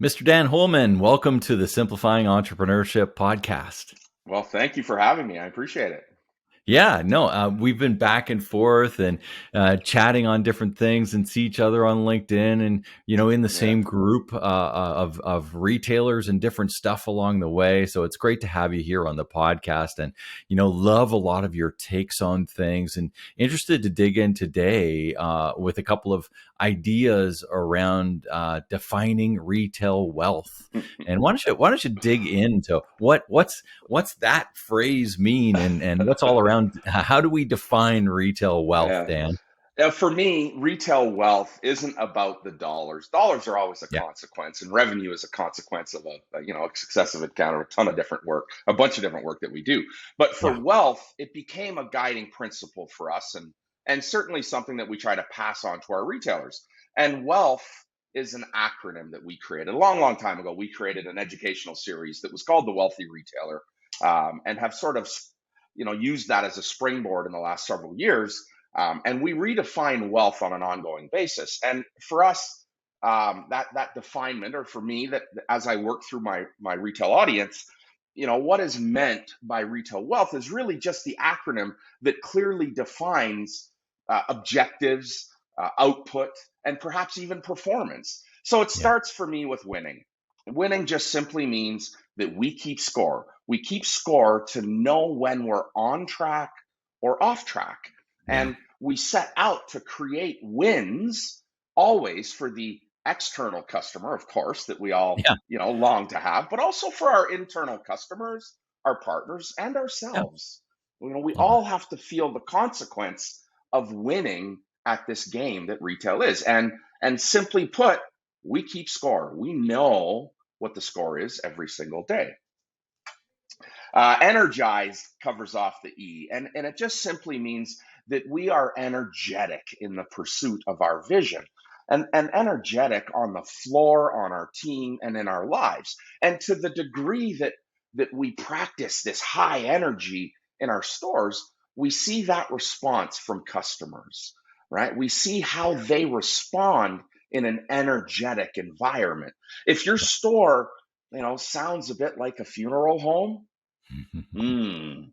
Mr. Dan Holman, welcome to the Simplifying Entrepreneurship podcast. Well, thank you for having me. I appreciate it. Yeah, no, we've been back and forth and chatting on different things and see each other on LinkedIn and, in the Yeah. same group of retailers and different stuff along the way. So it's great to have you here on the podcast and, love a lot of your takes on things and interested to dig in today with a couple of ideas around defining retail wealth. And why don't you dig into what's that phrase mean and what's all around? How do we define retail wealth, Yeah. Dan? For me, retail wealth isn't about the dollars. Dollars are always a Yeah, consequence, and revenue is a consequence of a successive encounter, a ton of different work, a bunch of different work that we do. But for yeah, wealth, it became a guiding principle for us, and certainly something that we try to pass on to our retailers. And wealth is an acronym that we created a long, long time ago. We created an educational series that was called the Wealthy Retailer, and have sort of used that as a springboard in the last several years. And we redefine wealth on an ongoing basis. And for us, that definement, or for me, that as I work through my retail audience, what is meant by retail wealth is really just the acronym that clearly defines objectives, output, and perhaps even performance. So it yeah, starts for me with winning. Winning just simply means that we keep score. We keep score to know when we're on track or off track. yeah, And we set out to create wins always for the external customer, of course, that we all, yeah, long to have, but also for our internal customers, our partners, and yeah. ourselves. We Love it. all have to feel the consequence of winning at this game that retail is. And simply put, we keep score. We know what the score is every single day. Energized covers off the E, and it just simply means that we are energetic in the pursuit of our vision, and energetic on the floor, on our team, and in our lives. And to the degree that we practice this high energy in our stores, we see that response from customers, right? We see how they respond in an energetic environment. If your store, sounds a bit like a funeral home, Hmm.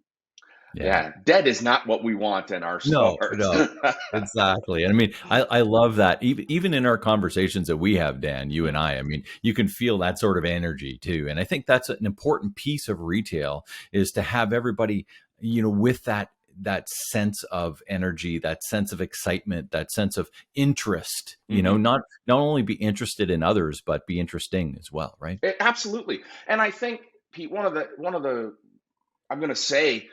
Yeah. Yeah, dead is not what we want in our No, stores. no, exactly. And I mean, I love that. Even in our conversations that we have, Dan, you and I mean, you can feel that sort of energy too. And I think that's an important piece of retail is to have everybody, with that sense of energy, that sense of excitement, that sense of interest, Hmm. not only be interested in others, but be interesting as well, right? Absolutely. And I think, Pete, one of the I'm going to say,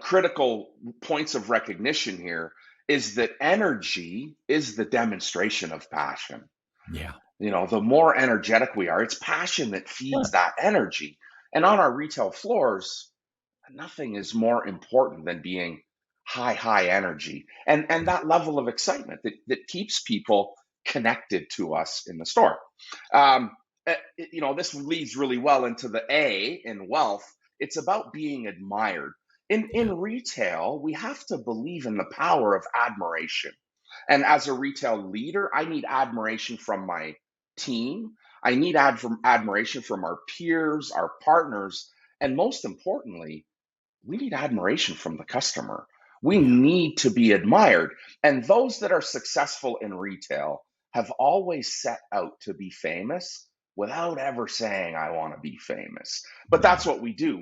critical points of recognition here is that energy is the demonstration of passion. Yeah. The more energetic we are, it's passion that Yeah. feeds that energy. And on our retail floors, nothing is more important than being high energy and that level of excitement that keeps people connected to us in the store. um, this leads really well into the A in wealth. It's about being admired. In Yeah. retail, we have to believe in the power of admiration. And as a retail leader, I need admiration from my team. I need admiration from our peers, our partners, and most importantly, we need admiration from the customer. We Yeah. need to be admired. And those that are successful in retail have always set out to be famous without ever saying, I want to be famous. But that's Yeah. what we do.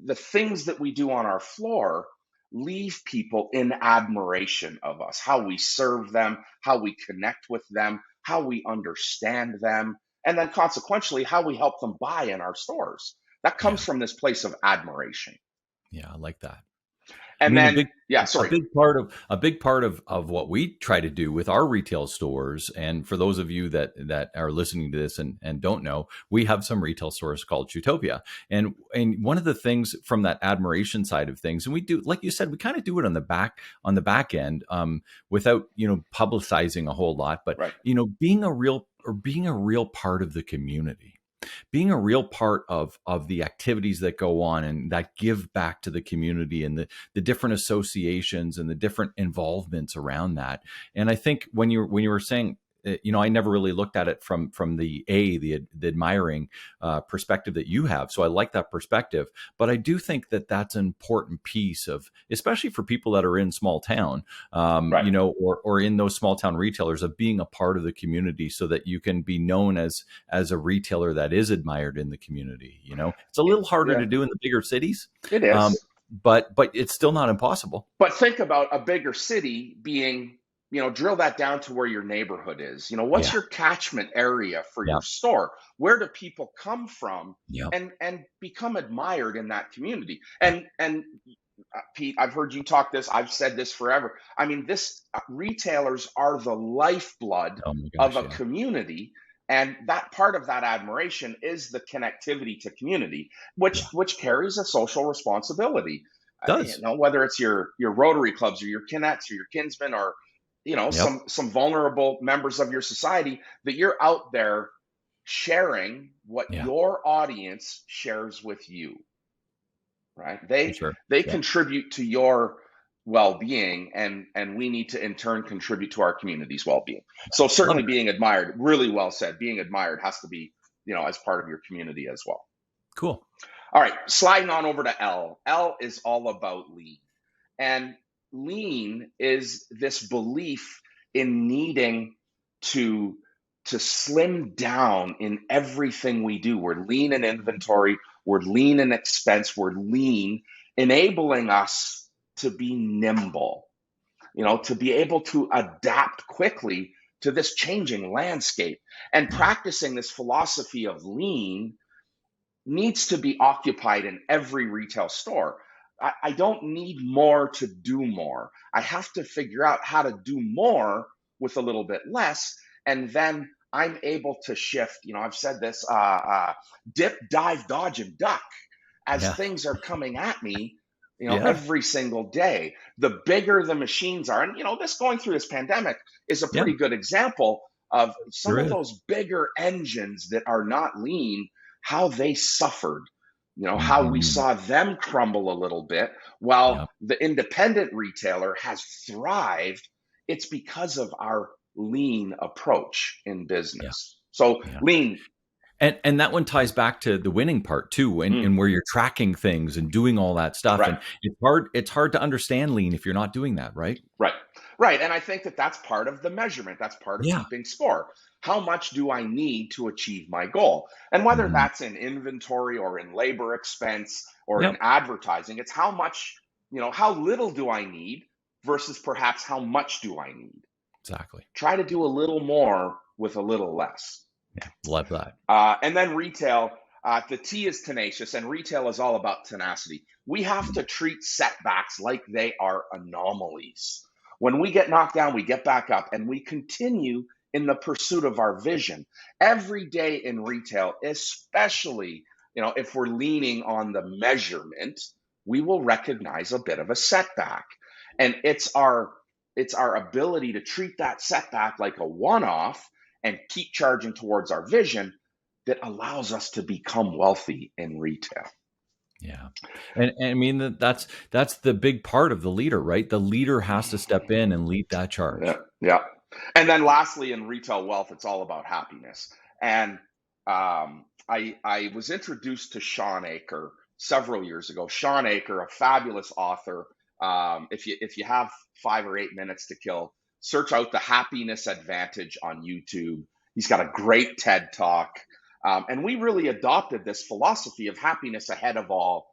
The things that we do on our floor leave people in admiration of us, how we serve them, how we connect with them, how we understand them, and then consequentially, how we help them buy in our stores. That Yeah. comes from this place of admiration. Yeah. I like that. I And mean, then, yeah, a sorry. big part of what we try to do with our retail stores, and for those of you that are listening to this and don't know, we have some retail stores called Shootopia, and one of the things from that admiration side of things, and we do, like you said, we kind of do it on the back end, without publicizing a whole lot, but Right. being a real part of the community, being a real part of the activities that go on and that give back to the community and the different associations and the different involvements around that. And I think when you were saying I never really looked at it from the admiring perspective that you have. So I like that perspective. But I do think that that's an important piece of, especially for people that are in small town, Right. or in those small town retailers, of being a part of the community so that you can be known as a retailer that is admired in the community. It's a little harder Yeah, to do in the bigger cities, it um, is. but it's still not impossible. But think about a bigger city being, drill that down to where your neighborhood is. What's Yeah. your catchment area for Yeah. your store? Where do people come from Yeah. and become admired in that community? Yeah. And Pete, I've heard you talk this. I've said this forever. I mean, this retailers are the lifeblood Oh my of gosh. a Yeah. community, and that part of that admiration is the connectivity to community, Yeah. which carries a social responsibility. Does. Whether it's your Rotary clubs or your kinettes or your kinsmen or Yep. some vulnerable members of your society, that you're out there sharing what Yeah. your audience shares with you, right? For they sure. they Yeah. contribute to your well-being, and we need to in turn contribute to our community's well-being. So Love certainly that. being admired, really well said, being admired has to be as part of your community as well. Cool. All right, sliding on over to L is all about lean. And lean is this belief in needing to slim down in everything we do. We're lean in inventory, we're lean in expense, we're lean, enabling us to be nimble, to be able to adapt quickly to this changing landscape. And Yeah. practicing this philosophy of lean needs to be occupied in every retail store. I don't need more to do more. I have to figure out how to do more with a little bit less. And then I'm able to shift. I've said this, dip, dive, dodge, and duck as Yeah. things are coming at me, Yeah. every single day. The bigger the machines are. And, this going through this pandemic is a Yeah. pretty good example of some There of is. those bigger engines that are not lean, how they suffered, how we Mhm. saw them crumble a little bit while Yeah. the independent retailer has thrived. It's because of our lean approach in Yeah. business. So Yeah. lean. And that one ties back to the winning part too, and Mm, where you're tracking things and doing all that stuff. right. And it's hard to understand lean if you're not doing that, right? Right. Right. And I think that that's part of the measurement. That's part of Yeah. keeping score. How much do I need to achieve my goal? And whether Mhm. that's in inventory or in labor expense or in Yep. advertising, it's how much, how little do I need versus perhaps how much do I need? Exactly. Try to do a little more with a little less. Yeah. Love that. And then retail, the T is tenacious, and retail is all about tenacity. We have to treat setbacks like they are anomalies. When we get knocked down, we get back up and we continue in the pursuit of our vision. Every day in retail, especially if we're leaning on the measurement, we will recognize a bit of a setback, and it's our ability to treat that setback like a one-off and keep charging towards our vision that allows us to become wealthy in retail. Yeah. And I mean that's the big part of the leader, right? The leader has to step in and lead that Yeah, charge. yeah. And then lastly, in retail wealth, it's all about happiness. And I was introduced to Sean Aker several years ago. Sean Aker, a fabulous author. If you have 5 or 8 minutes to kill, search out the Happiness Advantage on YouTube. He's got a great TED talk, and we really adopted this philosophy of happiness ahead of all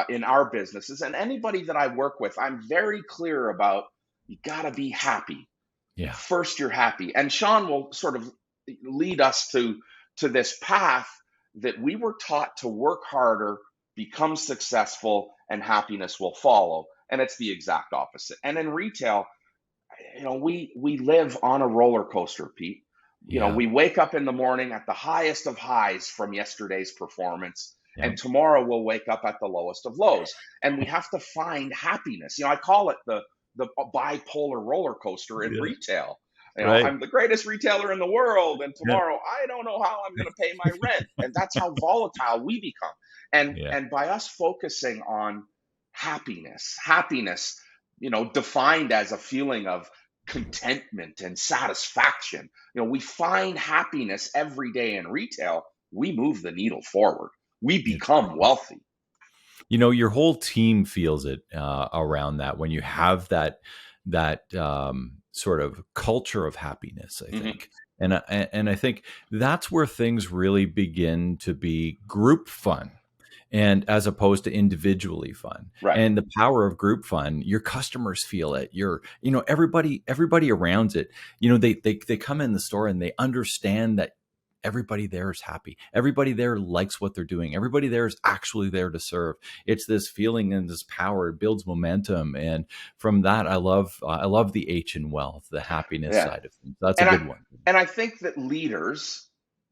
in our businesses. And anybody that I work with, I'm very clear about, you got to be happy. Yeah. First, you're happy. And Sean will sort of lead us to this path that we were taught to work harder, become successful, and happiness will follow. And it's the exact opposite. And in retail, we live on a roller coaster, Pete. Yeah. We wake up in the morning at the highest of highs from yesterday's performance, Yeah. and tomorrow we'll wake up at the lowest of lows. And we have to find happiness. I call it the bipolar roller coaster in Yeah. retail. Right. I'm the greatest retailer in the world, and tomorrow I don't know how I'm going to pay my rent. And that's how volatile we become. And Yeah. and by us focusing on happiness, defined as a feeling of contentment and satisfaction. We find happiness every day in retail. We move the needle forward. We It's become wealthy. your whole team feels it around that when you have that sort of culture of happiness, I Hmm. think. And I think that's where things really begin to be group fun, and as opposed to individually fun. Right. And the power of group fun, your customers feel it, everybody around it, they come in the store and they understand that everybody there is happy, everybody there likes what they're doing, everybody there is actually there to serve. It's this feeling and this power. It builds momentum, and from that, I love the H in wealth, the happiness Yeah. side of things. That's a And I good one. and I think that leaders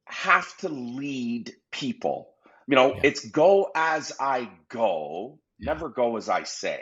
have to lead people. Yeah, It's go as I go, yeah, never go as I say.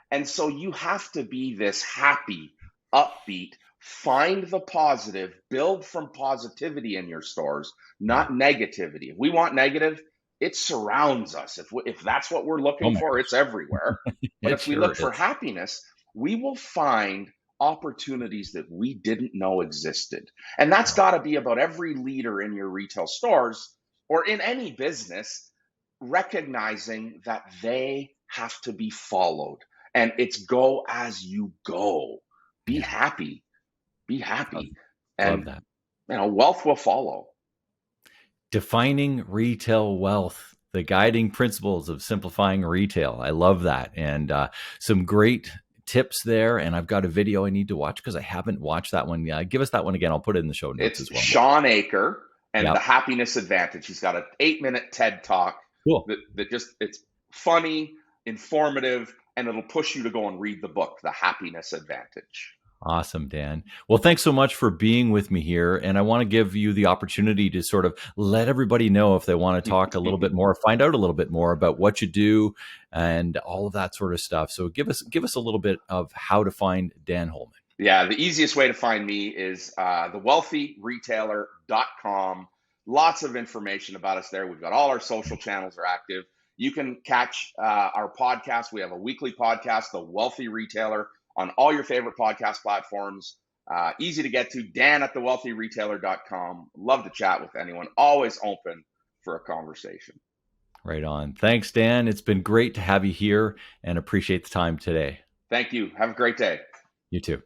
And so you have to be this happy, upbeat, find the positive, build from positivity in your stores, yeah. not negativity. If we want negative, it surrounds us. If that's what we're Oh looking my for, it's everywhere. gosh, But it if we sure look for is. happiness, we will find opportunities that we didn't know existed. And that's got to be about every leader in your retail stores or in any business, recognizing that they have to be followed. And it's go as you go. Be Yeah, happy, be love, happy. love And that. wealth will follow. Defining retail wealth, the guiding principles of simplifying retail. I love that. And some great tips there. And I've got a video I need to watch because I haven't watched that one. Yeah, give us that one again. I'll put it in the show notes It's as well. Sean Aker and the Yep. Happiness Advantage. He's got an 8-minute TED talk Cool. that just, it's funny, informative, and it'll push you to go and read the book, The Happiness Advantage. Awesome, Dan. Well, thanks so much for being with me here. And I want to give you the opportunity to sort of let everybody know if they want to talk a little bit more, find out a little bit more about what you do and all of that sort of stuff. So give us a little bit of how to find Dan Holman. Yeah, the easiest way to find me is thewealthyretailer.com. Lots of information about us there. We've got all our social channels are active. You can catch our podcast. We have a weekly podcast, The Wealthy Retailer, on all your favorite podcast platforms. Easy to get to, Dan at thewealthyretailer.com. Love to chat with anyone. Always open for a conversation. Right on. Thanks, Dan. It's been great to have you here and appreciate the time today. Thank you. Have a great day. You too.